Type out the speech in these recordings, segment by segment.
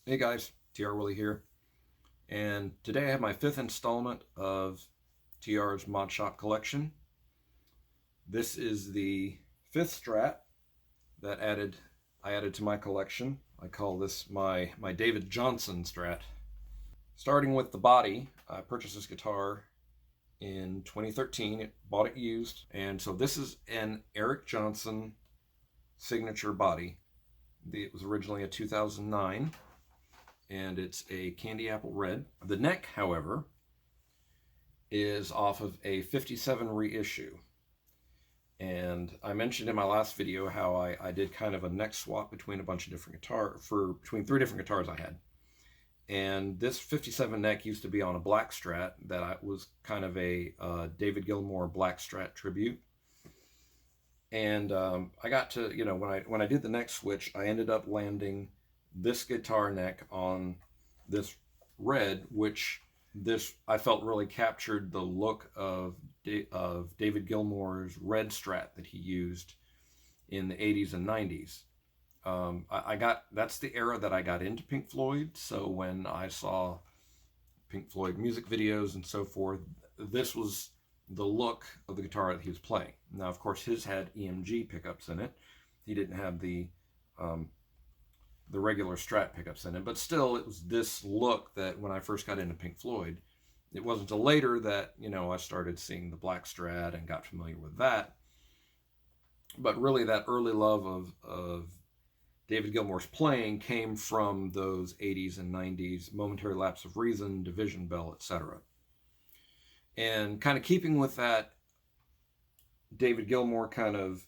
Hey guys, TR Willie here, and today I have my 5th installment of TR's Mod Shop collection. This is the 5th strat that I added to my collection. I call this my David Johnson strat. Starting with the body, I purchased this guitar in 2013. Bought it used, and so this is an Eric Johnson signature body. It was originally a 2009. And it's a candy apple red. The neck, however, is off of a 57 reissue. And I mentioned in my last video how I did kind of a neck swap between a bunch of different between 3 different guitars I had. And this 57 neck used to be on a black strat that was kind of a David Gilmour black strat tribute. And I got to, when I did the neck switch, I ended up landing this guitar neck on this red, which I felt really captured the look of David Gilmour's red strat that he used in the 80s and 90s. That's the era that I got into Pink Floyd. So when I saw Pink Floyd music videos and so forth, this was the look of the guitar that he was playing. Now, of course, his had EMG pickups in it. He didn't have the regular strat pickups in it, but still it was this look that when I first got into Pink Floyd. It wasn't until later that, I started seeing the black strat and got familiar with that. But really that early love of David Gilmour's playing came from those 80s and 90s Momentary Lapse of Reason, Division Bell, etc. And kind of keeping with that David Gilmour kind of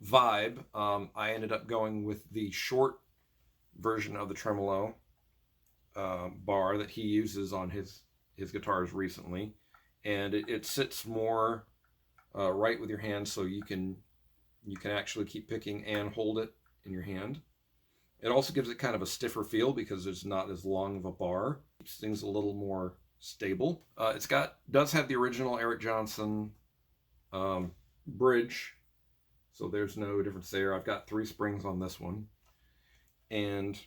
vibe, I ended up going with the short version of the tremolo bar that he uses on his guitars recently, and it sits more right with your hand, so you can actually keep picking and hold it in your hand. It also gives it kind of a stiffer feel because it's not as long of a bar. Keeps things a little more stable. Does have the original Eric Johnson bridge, so there's no difference there. I've got 3 springs on this one. And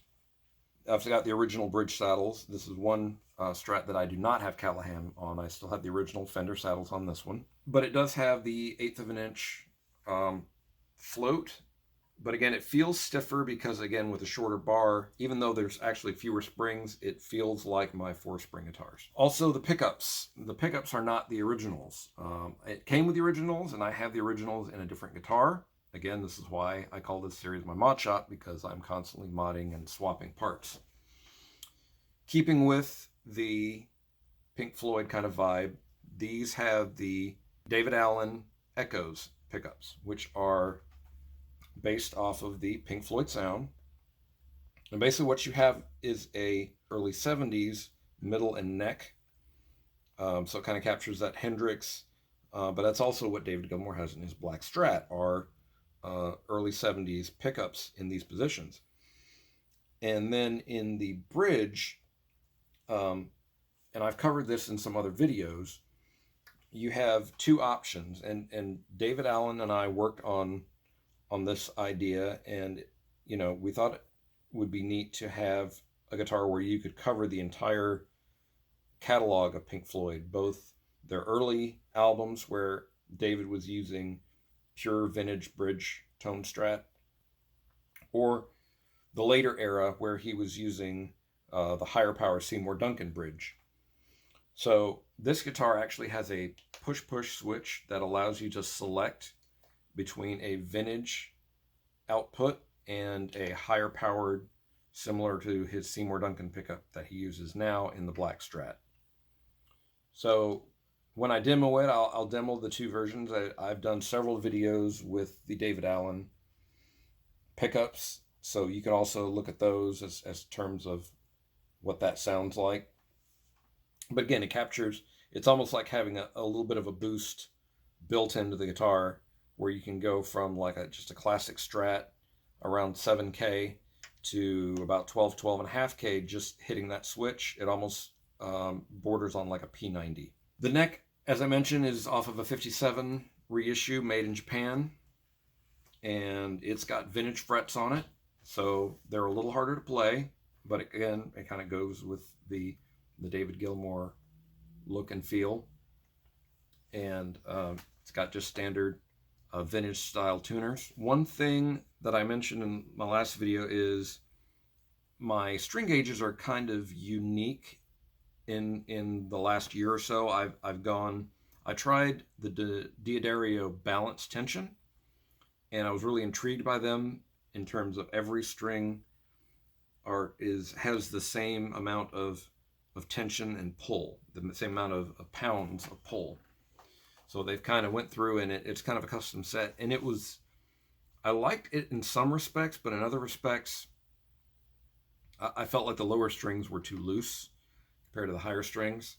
I've got the original bridge saddles. This is one strat that I do not have Callahan on. I still have the original Fender saddles on this one. But it does have the 1/8 of an inch float. But again, it feels stiffer because, again, with a shorter bar, even though there's actually fewer springs, it feels like my 4-spring guitars. Also, the pickups. The pickups are not the originals. It came with the originals, and I have the originals in a different guitar. Again, this is why I call this series my mod shop, because I'm constantly modding and swapping parts. Keeping with the Pink Floyd kind of vibe, these have the DAllen Echoes pickups, which are based off of the Pink Floyd sound. And basically what you have is a early 70s middle and neck. So it kind of captures that Hendrix, but that's also what David Gilmour has in his black strat, are early 70s pickups in these positions. And then in the bridge, and I've covered this in some other videos, you have 2 options. And David Allen and I worked on this idea, and we thought it would be neat to have a guitar where you could cover the entire catalog of Pink Floyd, both their early albums where David was using pure vintage bridge tone strat, or the later era where he was using the higher power Seymour Duncan bridge. So this guitar actually has a push-push switch that allows you to select between a vintage output and a higher powered, similar to his Seymour Duncan pickup that he uses now in the black strat. So when I demo it, I'll demo the 2 versions. I've done several videos with the David Allen pickups, so you can also look at those as terms of what that sounds like. But again, it's almost like having a little bit of a boost built into the guitar, where you can go from like just a classic strat around 7K to about 12.5K just hitting that switch. It almost borders on like a P90. The neck, as I mentioned, is off of a 57 reissue made in Japan, and it's got vintage frets on it, so they're a little harder to play. but again, it kind of goes with the David Gilmour look and feel. And it's got just standard vintage style tuners. One thing that I mentioned in my last video is my string gauges are kind of unique in the last year or so. I tried the D'Addario balance tension, and I was really intrigued by them in terms of every string has the same amount of tension and pull, the same amount of pounds of pull. So they've kind of went through, and it's kind of a custom set, and I liked it in some respects, but in other respects, I felt like the lower strings were too loose compared to the higher strings.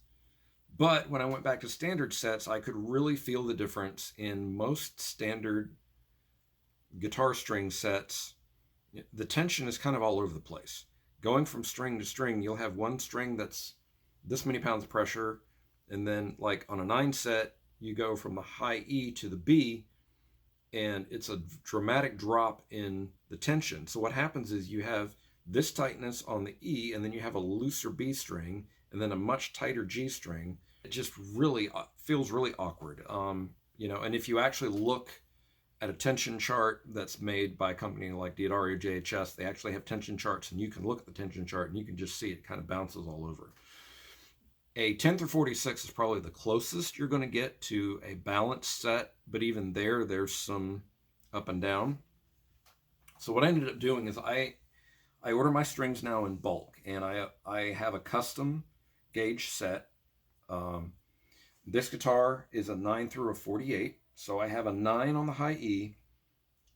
But when I went back to standard sets, I could really feel the difference in most standard guitar string sets. The tension is kind of all over the place. Going from string to string, you'll have one string that's this many pounds of pressure, and then like on a 9 set, you go from the high E to the B, and it's a dramatic drop in the tension. So what happens is you have this tightness on the E, and then you have a looser B string, and then a much tighter G string. It just really feels really awkward. And if you actually look at a tension chart that's made by a company like D'Addario JHS, they actually have tension charts, and you can look at the tension chart and you can just see it kind of bounces all over. A 10 through 46 is probably the closest you're going to get to a balanced set, but even there's some up and down. So what I ended up doing is I order my strings now in bulk, and I have a custom gauge set. This guitar is a 9 through a 48, so I have a 9 on the high E,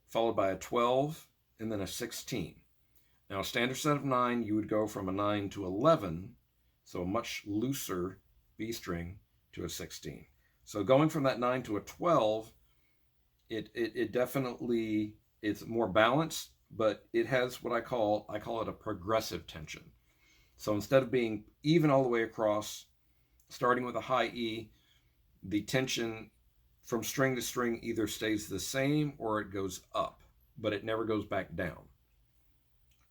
followed by a 12, and then a 16. Now, a standard set of 9, you would go from a 9 to 11, so a much looser B string, to a 16. So going from that 9 to a 12, it definitely, it's more balanced, but it has what I call it a progressive tension. So instead of being even all the way across, starting with a high E, the tension from string to string either stays the same or it goes up, but it never goes back down.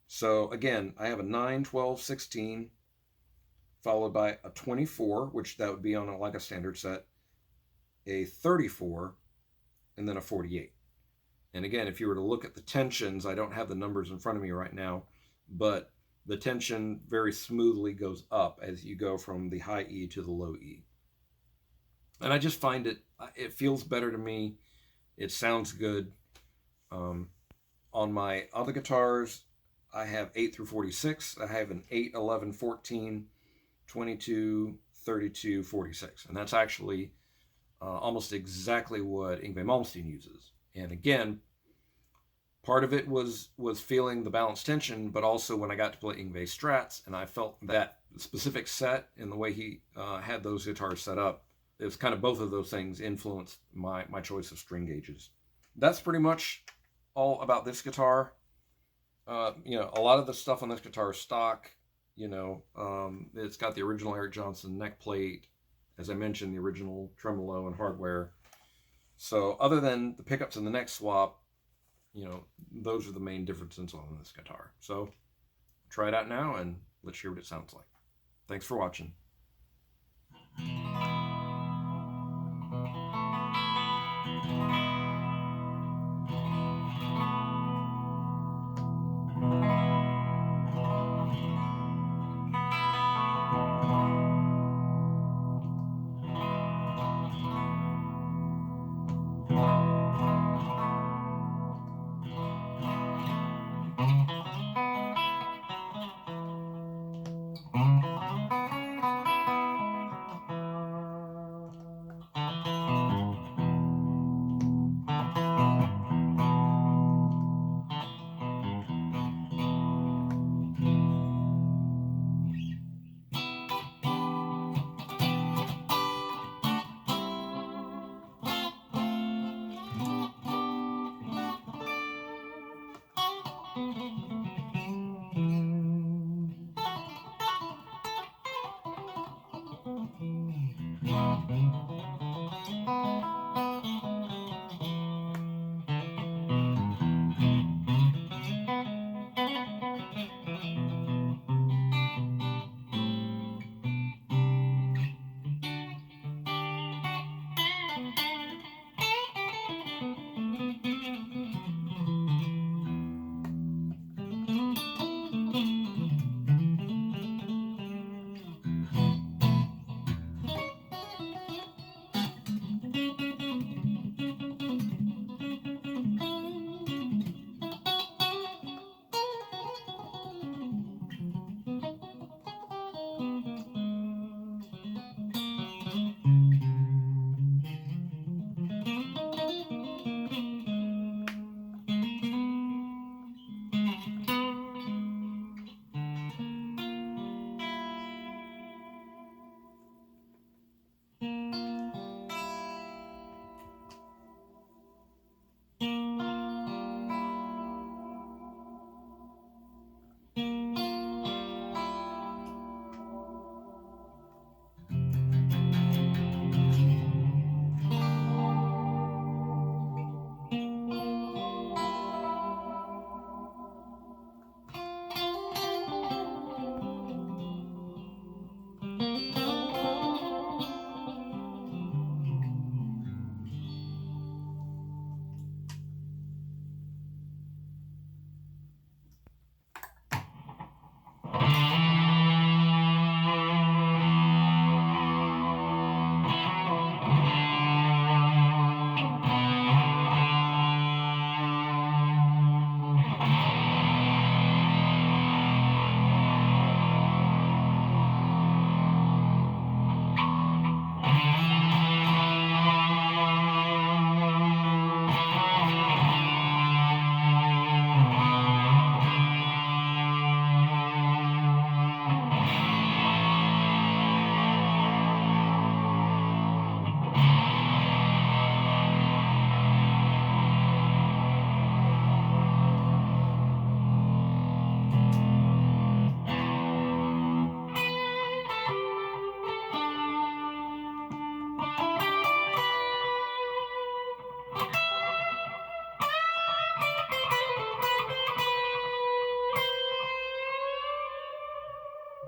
So again, I have a 9, 12, 16, followed by a 24, which that would be on like a standard set, a 34, and then a 48. And again, if you were to look at the tensions, I don't have the numbers in front of me right now, but the tension very smoothly goes up as you go from the high E to the low E. And I just find it feels better to me. It sounds good. On my other guitars, I have 8 through 46. I have an 8, 11, 14, 22, 32, 46. And that's actually almost exactly what Yngwie Malmsteen uses. And again, part of it was feeling the balanced tension, but also when I got to play Yngwie strats, and I felt that specific set and the way he had those guitars set up, it was kind of both of those things influenced my choice of string gauges. That's pretty much all about this guitar. A lot of the stuff on this guitar is stock. It's got the original Eric Johnson neck plate. As I mentioned, the original tremolo and hardware. So other than the pickups and the neck swap, those are the main differences on this guitar. So try it out now and let's hear what it sounds like. Thanks for watching.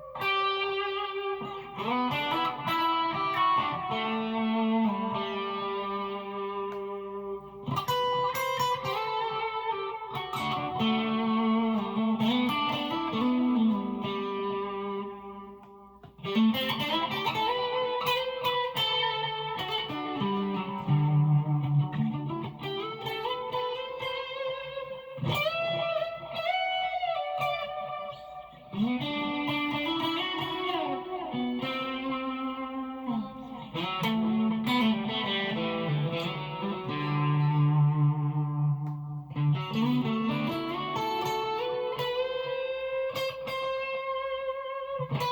Thank you.